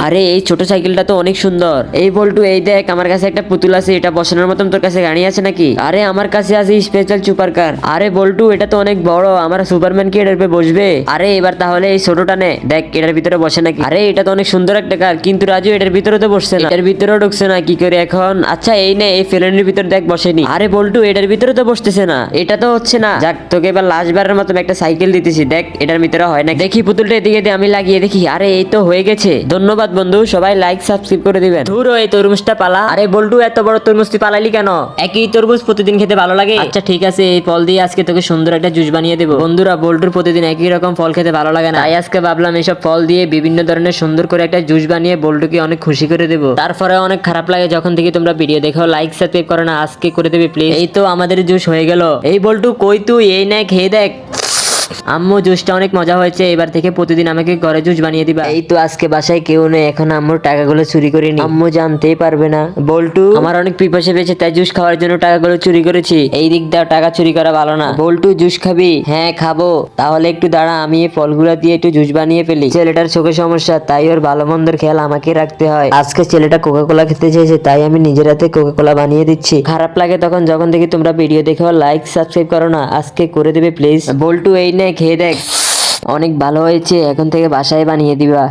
আরে এই ছোট সাইকেলটা তো অনেক সুন্দর। এই বল্টু এই দেখ, আমার কাছে একটা পুতুল আছে, এটা বসানোর মতন তোর কাছে গাড়ি আছে নাকি? আরে আমার কাছে আছে স্পেশাল সুপার কার। আরে বল্টু এটা তো অনেক বড়, আমার সুপারম্যান কি এটার উপরে বসবে? আরে এবার তাহলে এই ছোটটা নে, দেখ এটার ভিতরে বসে নাকি। আরে এটা তো অনেক সুন্দর একটা কার, কিন্তু রাজু এটার ভিতরে তো বসছে না, এটার ভিতরেও ঢুকছে না, কি করে এখন? আচ্ছা এই নে, এই ফেলেনের ভিতর দেখ বসেনি। আরে বল্টু এটার ভিতরে তো বসতেছে না, এটা তো হচ্ছে না। যাক, তোকে এবার লাস্ট বারের মতন একটা সাইকেল দিতেছি, দেখ এটার ভিতরে হয় না দেখি। পুতুলটা এদিকে দিয়ে আমি লাগিয়ে দেখি। আরে এই তো হয়ে গেছে। ধন্যবাদ বন্ধু, সবাই লাইক সাবস্ক্রাইব করে দিবেন। ধুর, এই তরমুজটা পালা। আরে বল্টু এত বড় তরমুজ তুই পালালি কেন? একই তরমুজ প্রতিদিন খেতে ভালো লাগে? আচ্ছা ঠিক আছে, এই ফল দিয়ে আজকে তোকে সুন্দর একটা জুস বানিয়ে দেবো। বন্ধুরা, বল্টুর প্রতিদিন একই রকম ফল খেতে ভালো লাগে না, তাই আজকে ভাবলাম এইসব ফল দিয়ে বিভিন্ন ধরনের সুন্দর করে একটা জুস বানিয়ে বল্টুকে অনেক খুশি করে দেবো। তারপরে অনেক খারাপ লাগে যখন থেকে তোমরা ভিডিও দেখো, লাইক সাবস্ক্রাইব করো না, আজকে করে দেবে প্লিজ। এই তো আমাদের জুস হয়ে গেল। এই বল্টু কই তুই? এই নে খেয়ে দেখ। আম্মু জুসটা অনেক মজা হয়েছে, এবার থেকে প্রতিদিন আমাকে ঘরে জুস বানিয়ে দিবা। এই তো আজকে বাসায় কেউ নেই, এখন আম্মুর টাকাগুলো চুরি করে নি, আম্মু জানতেই পারবে না। বল্টু, আমার অনেক পিপাসা পেয়েছে, তাই জুস খাওয়ার জন্য টাকাগুলো চুরি করেছি। এই দিক দাও, টাকা চুরি করা ভালো না। বল্টু জুস খাবি? হ্যাঁ খাবো। তাহলে একটু দাঁড়া, আমি এই ফলগুলো দিয়ে একটু জুস বানিয়ে ফেলি। ছেলেটার চোখে সমস্যা, তাই ওর ভালো মন্দের খেয়াল আমাকে রাখতে হয়। আজকে ছেলেটা কোকা কোলা খেতে চেয়েছে, তাই আমি নিজের হাতে কোকা কোলা বানিয়ে দিচ্ছি। খারাপ লাগে তখন যখন দেখি তোমরা ভিডিও দেখো, লাইক সাবস্ক্রাইব করো না, আজকে করে দেবে প্লিজ। বল্টু এই নে খেয়ে দেখ, অনেক ভালো হয়েছে, এখন থেকে বাসায় বানিয়ে দিবা।